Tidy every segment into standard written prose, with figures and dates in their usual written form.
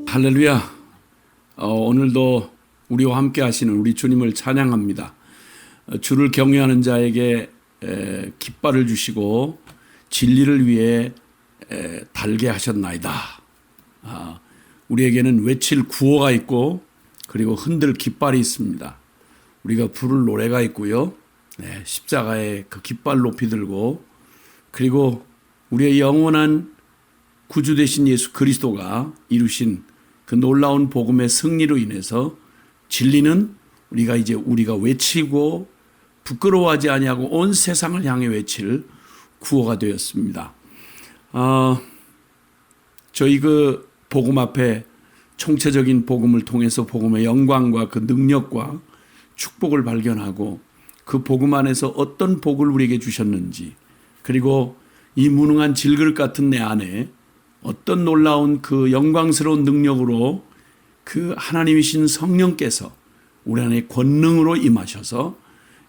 할렐루야. 오늘도 우리와 함께 하시는 우리 주님을 찬양합니다. 주를 경외하는 자에게 깃발을 주시고 진리를 위해 달게 하셨나이다. 우리에게는 외칠 구호가 있고 그리고 흔들 깃발이 있습니다. 우리가 부를 노래가 있고요. 십자가에 그 깃발 높이 들고 그리고 우리의 영원한 구주 되신 예수 그리스도가 이루신 그 놀라운 복음의 승리로 인해서 진리는 우리가 외치고 부끄러워하지 아니하고 온 세상을 향해 외칠 구호가 되었습니다. 저희 그 복음 앞에 총체적인 복음을 통해서 복음의 영광과 그 능력과 축복을 발견하고 그 복음 안에서 어떤 복을 우리에게 주셨는지 그리고 이 무능한 질그릇 같은 내 안에 어떤 놀라운 그 영광스러운 능력으로 그 하나님이신 성령께서 우리 안에 권능으로 임하셔서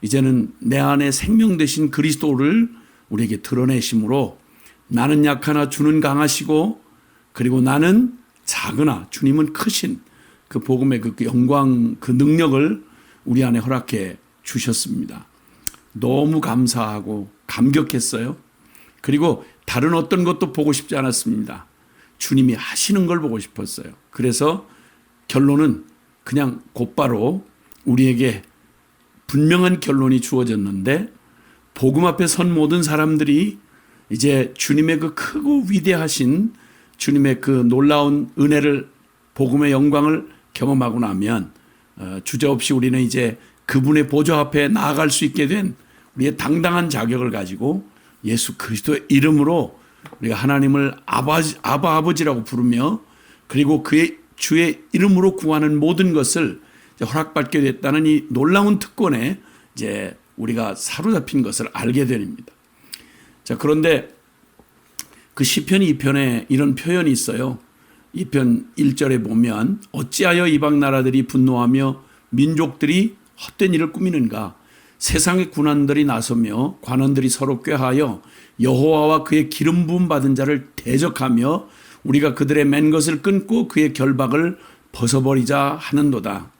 이제는 내 안에 생명 되신 그리스도를 우리에게 드러내심으로 나는 약하나 주는 강하시고 그리고 나는 작으나 주님은 크신 그 복음의 그 영광 그 능력을 우리 안에 허락해 주셨습니다. 너무 감사하고 감격했어요. 그리고 다른 어떤 것도 보고 싶지 않았습니다. 주님이 하시는 걸 보고 싶었어요. 그래서 결론은 그냥 곧바로 우리에게 분명한 결론이 주어졌는데 복음 앞에 선 모든 사람들이 이제 주님의 그 크고 위대하신 주님의 그 놀라운 은혜를 복음의 영광을 경험하고 나면 주저없이 우리는 이제 그분의 보좌 앞에 나아갈 수 있게 된 우리의 당당한 자격을 가지고 예수 그리스도의 이름으로 우리가 하나님을 아버지라고 부르며 그리고 그의 주의 이름으로 구하는 모든 것을 허락받게 됐다는 이 놀라운 특권에 이제 우리가 사로잡힌 것을 알게 됩니다. 자, 그런데 그 시편 2편에 이런 표현이 있어요. 2편 1절에 보면 어찌하여 이방 나라들이 분노하며 민족들이 헛된 일을 꾸미는가. 세상의 군관들이 나서며 관원들이 서로 꾀하여 여호와와 그의 기름 부음 받은 자를 대적하며 우리가 그들의 맨 것을 끊고 그의 결박을 벗어버리자 하는도다.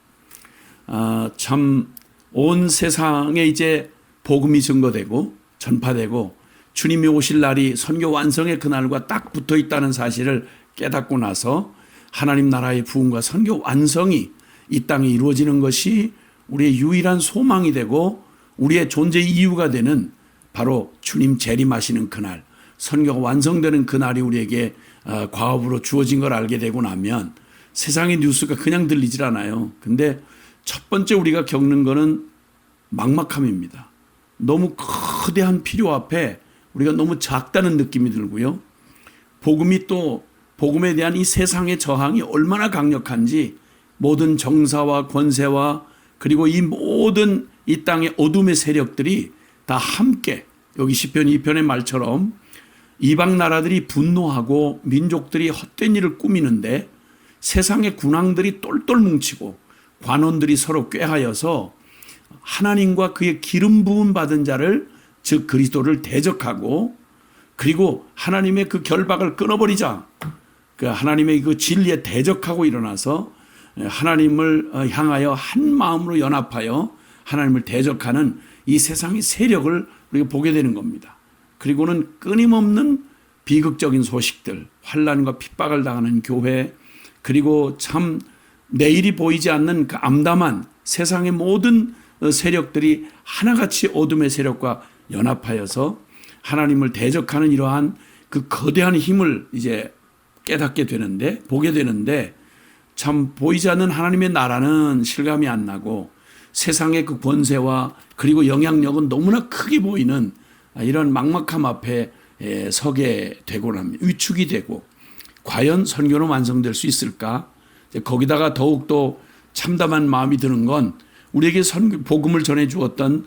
참 온 세상에 이제 복음이 증거되고 전파되고 주님이 오실 날이 선교 완성의 그날과 딱 붙어 있다는 사실을 깨닫고 나서 하나님 나라의 부흥과 선교 완성이 이 땅에 이루어지는 것이 우리의 유일한 소망이 되고 우리의 존재 이유가 되는 바로 주님 재림하시는 그날, 선교가 완성되는 그날이 우리에게 과업으로 주어진 걸 알게 되고 나면 세상의 뉴스가 그냥 들리질 않아요. 근데 첫 번째 우리가 겪는 거는 막막함입니다. 너무 거대한 필요 앞에 우리가 너무 작다는 느낌이 들고요. 복음에 대한 이 세상의 저항이 얼마나 강력한지 모든 정사와 권세와 그리고 이 모든 이 땅의 어둠의 세력들이 다 함께 여기 시편 2편의 말처럼 이방 나라들이 분노하고 민족들이 헛된 일을 꾸미는데 세상의 군왕들이 똘똘 뭉치고 관원들이 서로 꾀하여서 하나님과 그의 기름 부음 받은 자를 즉 그리스도를 대적하고 그리고 하나님의 그 결박을 끊어버리자 그 하나님의 그 진리에 대적하고 일어나서 하나님을 향하여 한 마음으로 연합하여 하나님을 대적하는 이 세상의 세력을 우리가 보게 되는 겁니다. 그리고는 끊임없는 비극적인 소식들, 환난과 핍박을 당하는 교회, 그리고 참 내일이 보이지 않는 그 암담한 세상의 모든 세력들이 하나같이 어둠의 세력과 연합하여서 하나님을 대적하는 이러한 그 거대한 힘을 이제 깨닫게 되는데, 보게 되는데, 참 보이지 않는 하나님의 나라는 실감이 안 나고 세상의 그 권세와 그리고 영향력은 너무나 크게 보이는 이런 막막함 앞에 서게 되고 납니다. 위축이 되고 과연 선교는 완성될 수 있을까? 거기다가 더욱더 참담한 마음이 드는 건 우리에게 복음을 전해 주었던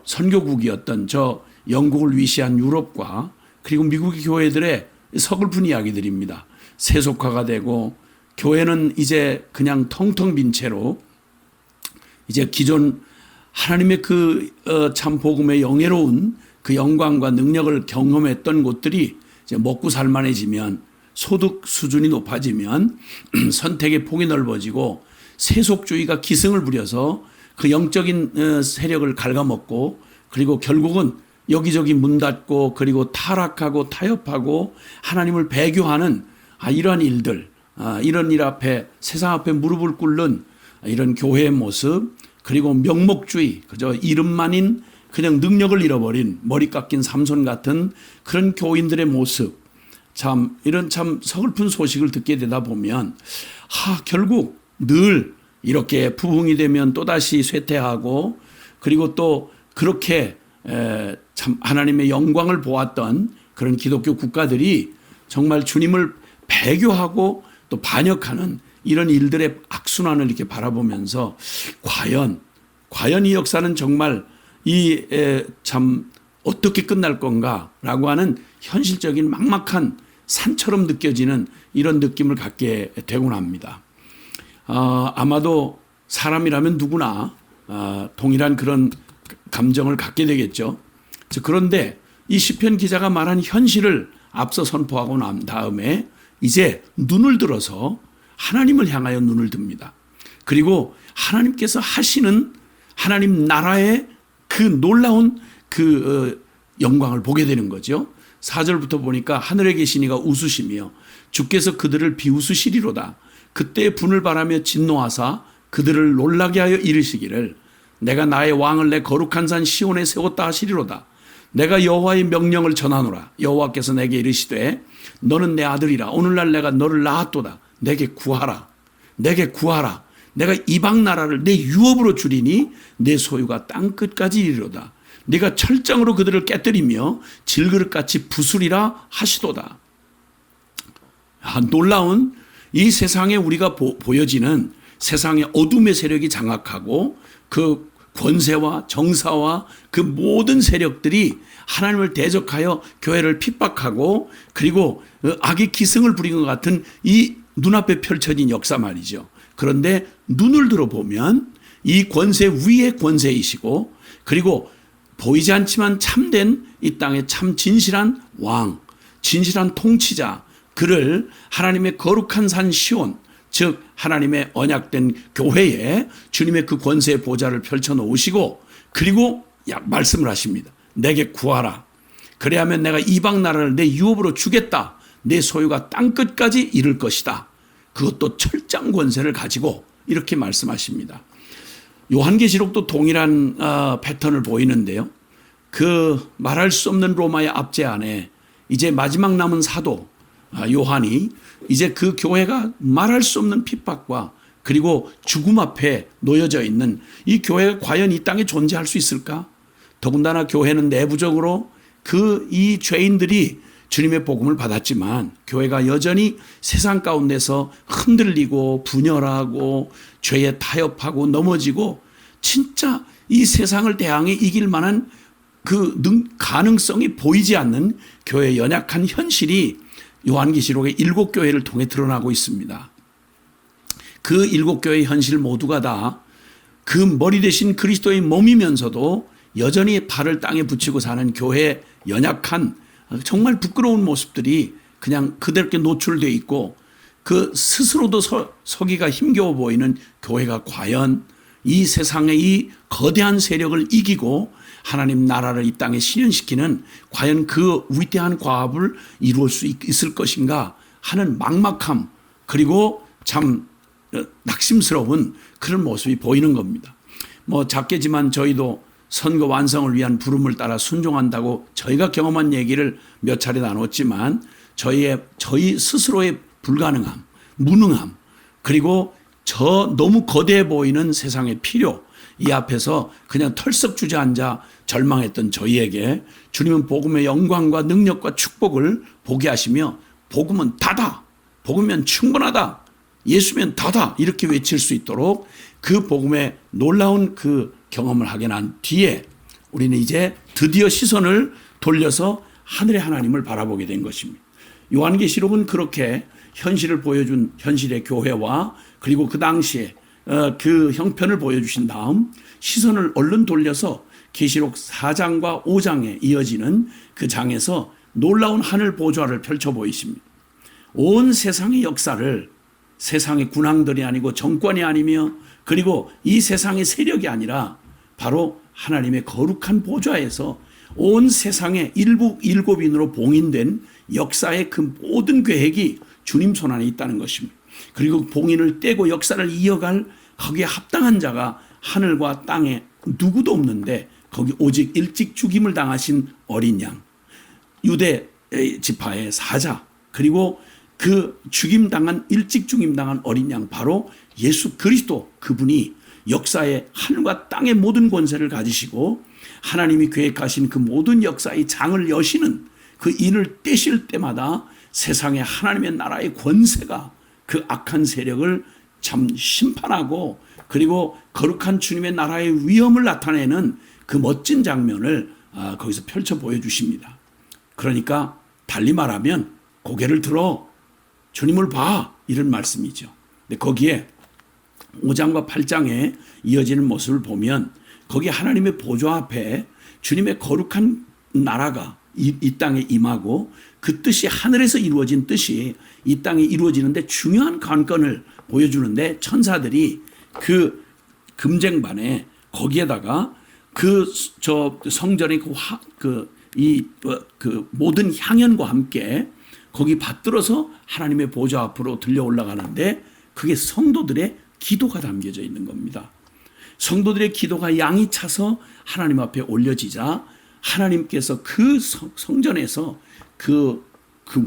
선교국이었던 저 영국을 위시한 유럽과 그리고 미국의 교회들의 서글픈 이야기들입니다. 세속화가 되고 교회는 이제 그냥 텅텅 빈 채로 이제 기존 하나님의 참 복음의 영예로운 그 영광과 능력을 경험했던 곳들이 이제 먹고 살만해지면, 소득 수준이 높아지면 선택의 폭이 넓어지고 세속주의가 기승을 부려서 그 영적인 세력을 ఘ아먹고, 그리고 결국은 여기저기 문 닫고, 그리고 타락하고 타협하고 하나님을 배교하는 이러한 일들, 이런 일 앞에, 세상 앞에 무릎을 꿇는 이런 교회의 모습, 그리고 명목주의, 그저 이름만인 그냥 능력을 잃어버린 머리 깎인 삼손 같은 그런 교인들의 모습, 이런 참 서글픈 소식을 듣게 되다 보면 결국 늘 이렇게 부흥이 되면 또다시 쇠퇴하고, 그리고 또 그렇게 참 하나님의 영광을 보았던 그런 기독교 국가들이 정말 주님을 배교하고 또 반역하는 이런 일들의 악순환을 이렇게 바라보면서 과연 이 역사는 정말 참 어떻게 끝날 건가라고 하는 현실적인 막막한 산처럼 느껴지는 이런 느낌을 갖게 되곤 합니다. 아마도 사람이라면 누구나 동일한 그런 감정을 갖게 되겠죠. 그런데 이 시편 기자가 말한 현실을 앞서 선포하고 난 다음에 이제 눈을 들어서 하나님을 향하여 눈을 듭니다. 그리고 하나님께서 하시는 하나님 나라의 그 놀라운 영광을 보게 되는 거죠. 4절부터 보니까 하늘에 계신 이가 웃으시며 주께서 그들을 비웃으시리로다. 그때 분을 바라며 진노하사 그들을 놀라게 하여 이르시기를 내가 나의 왕을 내 거룩한 산 시온에 세웠다 하시리로다. 내가 여호와의 명령을 전하노라. 여호와께서 내게 이르시되 너는 내 아들이라. 오늘날 내가 너를 낳았도다. 내게 구하라. 내게 구하라. 내가 이방 나라를 내 유업으로 주리니 내 소유가 땅끝까지 이르리로다. 네가 철장으로 그들을 깨뜨리며 질그릇같이 부수리라 하시도다. 놀라운 이 세상에 우리가 보여지는 세상의 어둠의 세력이 장악하고 그 권세와 정사와 그 모든 세력들이 하나님을 대적하여 교회를 핍박하고, 그리고 악의 기승을 부린 것 같은 이 눈앞에 펼쳐진 역사 말이죠. 그런데 눈을 들어보면 이 권세 위의 권세이시고, 그리고 보이지 않지만 참된 이 땅의 참 진실한 왕, 진실한 통치자, 그를 하나님의 거룩한 산 시온, 즉 하나님의 언약된 교회에 주님의 그 권세의 보좌를 펼쳐 놓으시고, 그리고 말씀을 하십니다. 내게 구하라. 그래야면 내가 이방 나라를 내 유업으로 주겠다. 내 소유가 땅끝까지 이를 것이다. 그것도 철장 권세를 가지고, 이렇게 말씀하십니다. 요한계시록도 동일한 패턴을 보이는데요. 그 말할 수 없는 로마의 압제 안에 이제 마지막 남은 사도 요한이 이제 그 교회가 말할 수 없는 핍박과 그리고 죽음 앞에 놓여져 있는 이 교회가 과연 이 땅에 존재할 수 있을까? 더군다나 교회는 내부적으로 이 죄인들이 주님의 복음을 받았지만 교회가 여전히 세상 가운데서 흔들리고 분열하고 죄에 타협하고 넘어지고, 진짜 이 세상을 대항해 이길 만한 가능성이 보이지 않는 교회의 연약한 현실이 요한계시록의 7교회를 통해 드러나고 있습니다. 그 7교회의 현실 모두가 다 그 머리 대신 그리스도의 몸이면서도 여전히 발을 땅에 붙이고 사는 교회의 연약한 정말 부끄러운 모습들이 그냥 그대로 노출되어 있고, 그 스스로도 서기가 힘겨워 보이는 교회가 과연 이 세상의 이 거대한 세력을 이기고 하나님 나라를 이 땅에 실현시키는 과연 그 위대한 과업을 이루을 수 있을 것인가 하는 막막함, 그리고 참 낙심스러운 그런 모습이 보이는 겁니다. 작게지만 저희도 선거 완성을 위한 부름을 따라 순종한다고 저희가 경험한 얘기를 몇 차례 나눴지만, 저희 스스로의 불가능함, 무능함, 그리고 너무 거대해 보이는 세상의 필요, 이 앞에서 그냥 털썩 주저앉아 절망했던 저희에게 주님은 복음의 영광과 능력과 축복을 보게 하시며, 복음은 다다, 복음은 충분하다, 예수면 다다, 이렇게 외칠 수 있도록 그 복음의 놀라운 그 경험을 하게 난 뒤에 우리는 이제 드디어 시선을 돌려서 하늘의 하나님을 바라보게 된 것입니다. 요한계시록은 그렇게 현실을 보여준 현실의 교회와, 그리고 그 당시에 그 형편을 보여주신 다음 시선을 얼른 돌려서 계시록 4장과 5장에 이어지는 그 장에서 놀라운 하늘 보좌를 펼쳐 보이십니다. 온 세상의 역사를 세상의 군왕들이 아니고 정권이 아니며 그리고 이 세상의 세력이 아니라 바로 하나님의 거룩한 보좌에서 온 세상의 일곱인으로 봉인된 역사의 그 모든 계획이 주님 손안에 있다는 것입니다. 그리고 봉인을 떼고 역사를 이어갈 거기에 합당한 자가 하늘과 땅에 누구도 없는데 거기 오직 일찍 죽임을 당하신 어린 양, 유대 지파의 사자, 그리고 그 일찍 죽임당한 어린 양 바로 예수 그리스도, 그분이 역사의 하늘과 땅의 모든 권세를 가지시고 하나님이 계획하신 그 모든 역사의 장을 여시는 그 인을 떼실 때마다 세상에 하나님의 나라의 권세가 그 악한 세력을 참 심판하고 그리고 거룩한 주님의 나라의 위엄을 나타내는 그 멋진 장면을 거기서 펼쳐 보여주십니다. 그러니까 달리 말하면 고개를 들어 주님을 봐, 이런 말씀이죠. 근데 거기에 5장과 8장에 이어지는 모습을 보면 거기 하나님의 보좌 앞에 주님의 거룩한 나라가 이 땅에 임하고 그 뜻이 하늘에서 이루어진 뜻이 이 땅에 이루어지는데 중요한 관건을 보여주는데 천사들이 그 금쟁반에 거기에다가 그 성전의 그 모든 향연과 함께 거기 받들어서 하나님의 보좌 앞으로 들려 올라가는데 그게 성도들의 기도가 담겨져 있는 겁니다. 성도들의 기도가 양이 차서 하나님 앞에 올려지자 하나님께서 그 성전에서 그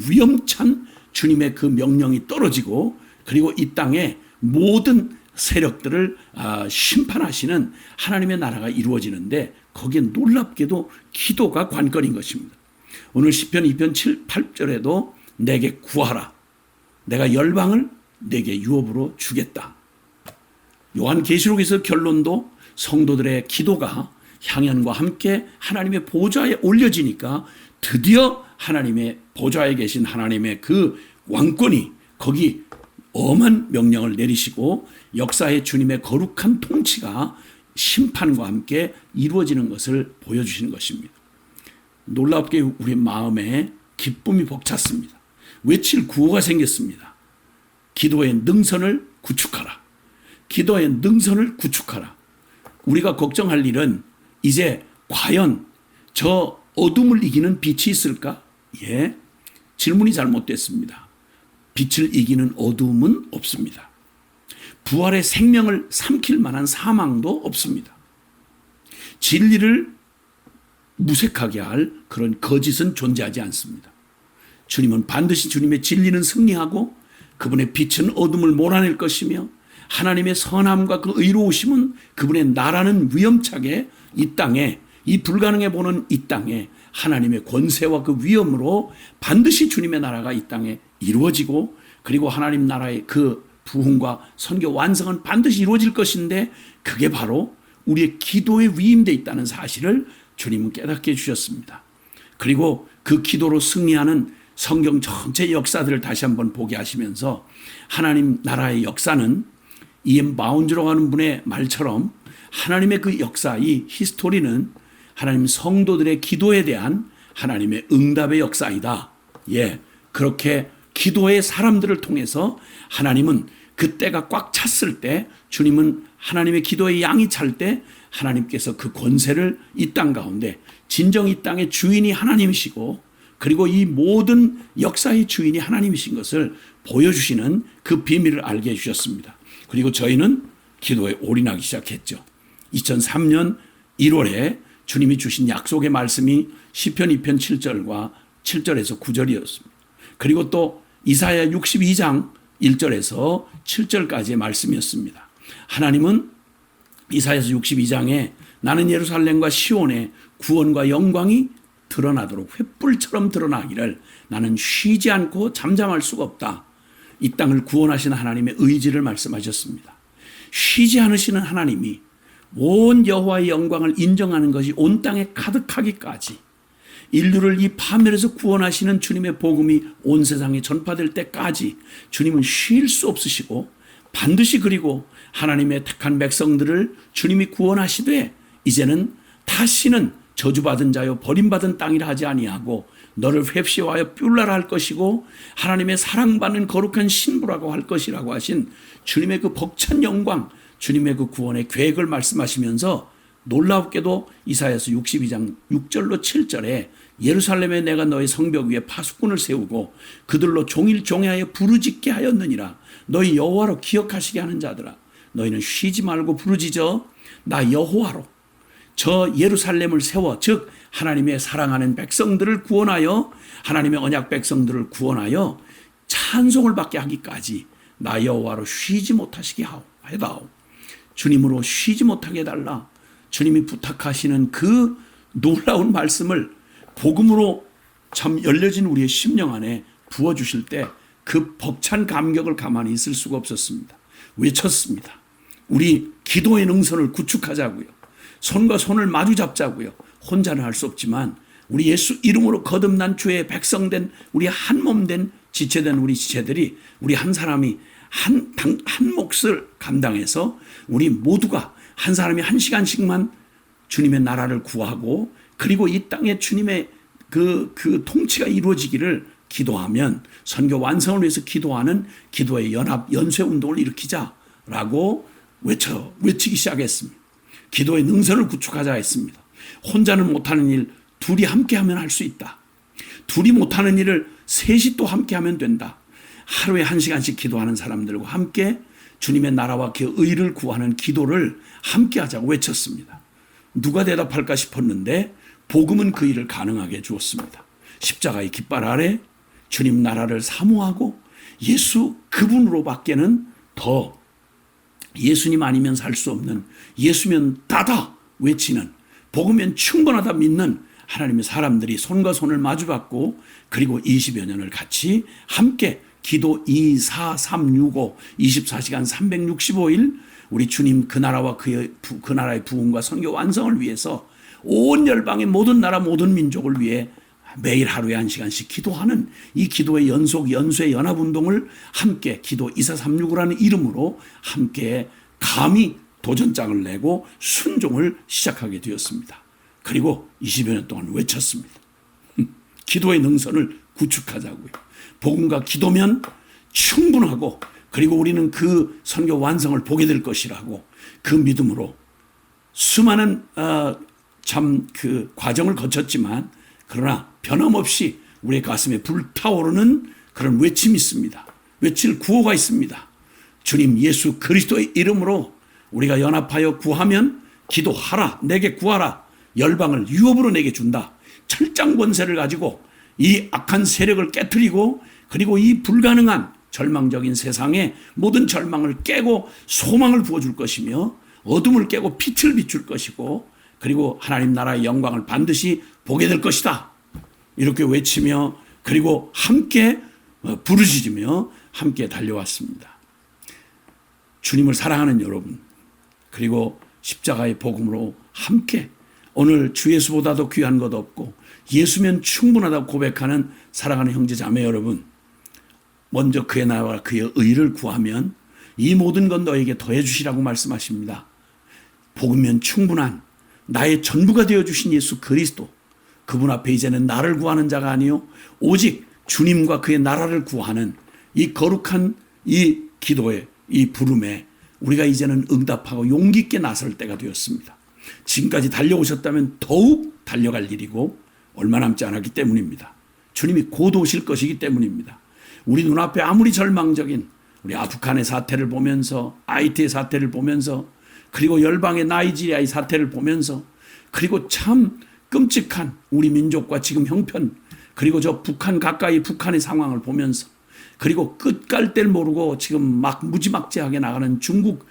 위엄찬 주님의 그 명령이 떨어지고 그리고 이 땅에 모든 세력들을 심판하시는 하나님의 나라가 이루어지는데 거기에 놀랍게도 기도가 관건인 것입니다. 오늘 시편 2편 7, 8절에도 내게 구하라. 내가 열방을 내게 유업으로 주겠다. 요한계시록에서 결론도 성도들의 기도가 향연과 함께 하나님의 보좌에 올려지니까 드디어 하나님의 보좌에 계신 하나님의 그 왕권이 거기 엄한 명령을 내리시고 역사의 주님의 거룩한 통치가 심판과 함께 이루어지는 것을 보여주시는 것입니다. 놀랍게 우리 마음에 기쁨이 벅찼습니다. 외칠 구호가 생겼습니다. 기도의 능선을 구축하라. 기도의 능선을 구축하라. 우리가 걱정할 일은 이제 과연 저 어둠을 이기는 빛이 있을까? 예, 질문이 잘못됐습니다. 빛을 이기는 어둠은 없습니다. 부활의 생명을 삼킬 만한 사망도 없습니다. 진리를 무색하게 할 그런 거짓은 존재하지 않습니다. 주님은 반드시 주님의 진리는 승리하고 그분의 빛은 어둠을 몰아낼 것이며 하나님의 선함과 그 의로우심은 그분의 나라는 위엄차게 이 땅에 이 불가능해 보는 이 땅에 하나님의 권세와 그 위엄으로 반드시 주님의 나라가 이 땅에 이루어지고 그리고 하나님 나라의 그 부흥과 선교 완성은 반드시 이루어질 것인데 그게 바로 우리의 기도에 위임되어 있다는 사실을 주님은 깨닫게 해주셨습니다. 그리고 그 기도로 승리하는 성경 전체 역사들을 다시 한번 보게 하시면서 하나님 나라의 역사는 이엠 바운즈라고 하는 분의 말처럼 하나님의 그 역사, 이 히스토리는 하나님 성도들의 기도에 대한 하나님의 응답의 역사이다. 예, 그렇게 기도의 사람들을 통해서 하나님은 그때가 꽉 찼을 때 주님은 하나님의 기도의 양이 찰 때 하나님께서 그 권세를 이 땅 가운데 진정 이 땅의 주인이 하나님이시고 그리고 이 모든 역사의 주인이 하나님이신 것을 보여주시는 그 비밀을 알게 해주셨습니다. 그리고 저희는 기도에 올인하기 시작했죠. 2003년 1월에 주님이 주신 약속의 말씀이 시편 2편 7절과 7절에서 9절이었습니다. 그리고 또 이사야 62장 1절에서 7절까지의 말씀이었습니다. 하나님은 이사야서 62장에 나는 예루살렘과 시온의 구원과 영광이 드러나도록 횃불처럼 드러나기를 나는 쉬지 않고 잠잠할 수가 없다. 이 땅을 구원하신 하나님의 의지를 말씀하셨습니다. 쉬지 않으시는 하나님이 온 여호와의 영광을 인정하는 것이 온 땅에 가득하기까지 인류를 이 파멸에서 구원하시는 주님의 복음이 온 세상에 전파될 때까지 주님은 쉴 수 없으시고 반드시 그리고 하나님의 택한 백성들을 주님이 구원하시되 이제는 다시는 저주받은 자요 버림받은 땅이라 하지 아니하고 너를 홑시하여 뷸라라 할 것이고 하나님의 사랑받는 거룩한 신부라고 할 것이라고 하신 주님의 그 벅찬 영광, 주님의 그 구원의 계획을 말씀하시면서 놀랍게도 이사야서 62장 6절로 7절에 예루살렘에 내가 너희 성벽 위에 파수꾼을 세우고 그들로 종일 종야에 부르짖게 하였느니라. 너희 여호와로 기억하시게 하는 자들아, 너희는 쉬지 말고 부르짖어. 나 여호와로 저 예루살렘을 세워, 즉 하나님의 사랑하는 백성들을 구원하여, 하나님의 언약 백성들을 구원하여 찬송을 받게 하기까지 나 여호와로 쉬지 못하시게 해다오. 주님으로 쉬지 못하게 해달라. 주님이 부탁하시는 그 놀라운 말씀을 복음으로 참 열려진 우리의 심령 안에 부어주실 때 그 벅찬 감격을 가만히 있을 수가 없었습니다. 외쳤습니다. 우리 기도의 능선을 구축하자고요. 손과 손을 마주 잡자고요. 혼자는 할 수 없지만 우리 예수 이름으로 거듭난 주의 백성된 우리 한 몸된 지체된 우리 지체들이 우리 한 사람이 한 몫을 감당해서 우리 모두가 한 사람이 한 시간씩만 주님의 나라를 구하고 그리고 이 땅에 주님의 그 통치가 이루어지기를 기도하면 선교 완성을 위해서 기도하는 기도의 연합 연쇄 운동을 일으키자라고 외치기 시작했습니다. 기도의 능선을 구축하자 했습니다. 혼자는 못하는 일 둘이 함께하면 할 수 있다. 둘이 못하는 일을 셋이 또 함께하면 된다. 하루에 1시간씩 기도하는 사람들과 함께 주님의 나라와 그 의를 구하는 기도를 함께하자고 외쳤습니다. 누가 대답할까 싶었는데 복음은 그 일을 가능하게 주었습니다. 십자가의 깃발 아래 주님 나라를 사모하고 예수 그분으로 밖에는 더 예수님 아니면 살 수 없는, 예수면 다다 외치는, 복음면 충분하다 믿는 하나님의 사람들이 손과 손을 마주받고 그리고 20여 년을 같이 함께 기도 2, 4, 3, 6, 5 24시간 365일 우리 주님 그 나라와 그 나라의 부흥과 선교 완성을 위해서 온 열방의 모든 나라 모든 민족을 위해 매일 하루에 1시간씩 기도하는 이 기도의 연속 연쇄 연합운동을 함께 기도 2436이라는 이름으로 함께 감히 도전장을 내고 순종을 시작하게 되었습니다. 그리고 20여 년 동안 외쳤습니다. 기도의 능선을 구축하자고요. 복음과 기도면 충분하고 그리고 우리는 그 선교 완성을 보게 될 것이라고 그 믿음으로 수많은 참 그 과정을 거쳤지만 그러나 변함없이 우리의 가슴에 불타오르는 그런 외침이 있습니다. 외칠 구호가 있습니다. 주님 예수 그리스도의 이름으로 우리가 연합하여 구하면 기도하라, 내게 구하라, 열방을 유업으로 내게 준다. 철장 권세를 가지고 이 악한 세력을 깨트리고 그리고 이 불가능한 절망적인 세상에 모든 절망을 깨고 소망을 부어줄 것이며 어둠을 깨고 빛을 비출 것이고 그리고 하나님 나라의 영광을 반드시 보게 될 것이다. 이렇게 외치며 그리고 함께 부르짖으며 함께 달려왔습니다. 주님을 사랑하는 여러분, 그리고 십자가의 복음으로 함께 오늘 주 예수보다도 귀한 것 없고 예수면 충분하다고 고백하는 사랑하는 형제 자매 여러분, 먼저 그의 나라와 그의 의를 구하면 이 모든 건 너에게 더해 주시라고 말씀하십니다. 복음면 충분한 나의 전부가 되어주신 예수 그리스도, 그분 앞에 이제는 나를 구하는 자가 아니요 오직 주님과 그의 나라를 구하는 이 거룩한 이 기도의 이 부름에 우리가 이제는 응답하고 용기 있게 나설 때가 되었습니다. 지금까지 달려오셨다면 더욱 달려갈 일이고 얼마 남지 않았기 때문입니다. 주님이 곧 오실 것이기 때문입니다. 우리 눈앞에 아무리 절망적인 우리 아프간의 사태를 보면서 아이티의 사태를 보면서 그리고 열방의 나이지리아의 사태를 보면서 그리고 참 끔찍한 우리 민족과 지금 형편 그리고 저 북한 가까이 북한의 상황을 보면서 그리고 끝갈 데를 모르고 지금 막 무지막지하게 나가는 중국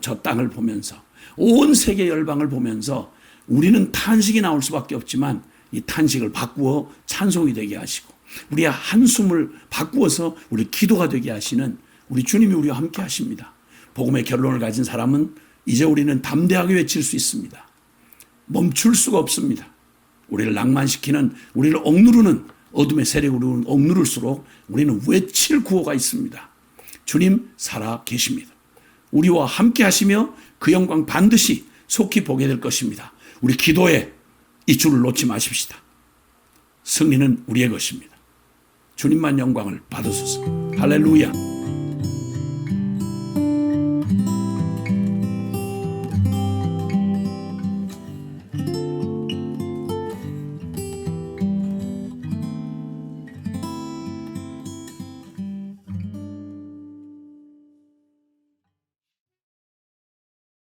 저 땅을 보면서 온 세계 열방을 보면서 우리는 탄식이 나올 수밖에 없지만 이 탄식을 바꾸어 찬송이 되게 하시고 우리의 한숨을 바꾸어서 우리 기도가 되게 하시는 우리 주님이 우리와 함께 하십니다. 복음의 결론을 가진 사람은 이제 우리는 담대하게 외칠 수 있습니다. 멈출 수가 없습니다. 우리를 낭만시키는 우리를 억누르는 어둠의 세력으로 억누를수록 우리는 외칠 구호가 있습니다. 주님 살아 계십니다. 우리와 함께 하시며 그 영광 반드시 속히 보게 될 것입니다. 우리 기도에 이 줄을 놓지 마십시다. 승리는 우리의 것입니다. 주님만 영광을 받으소서. 할렐루야.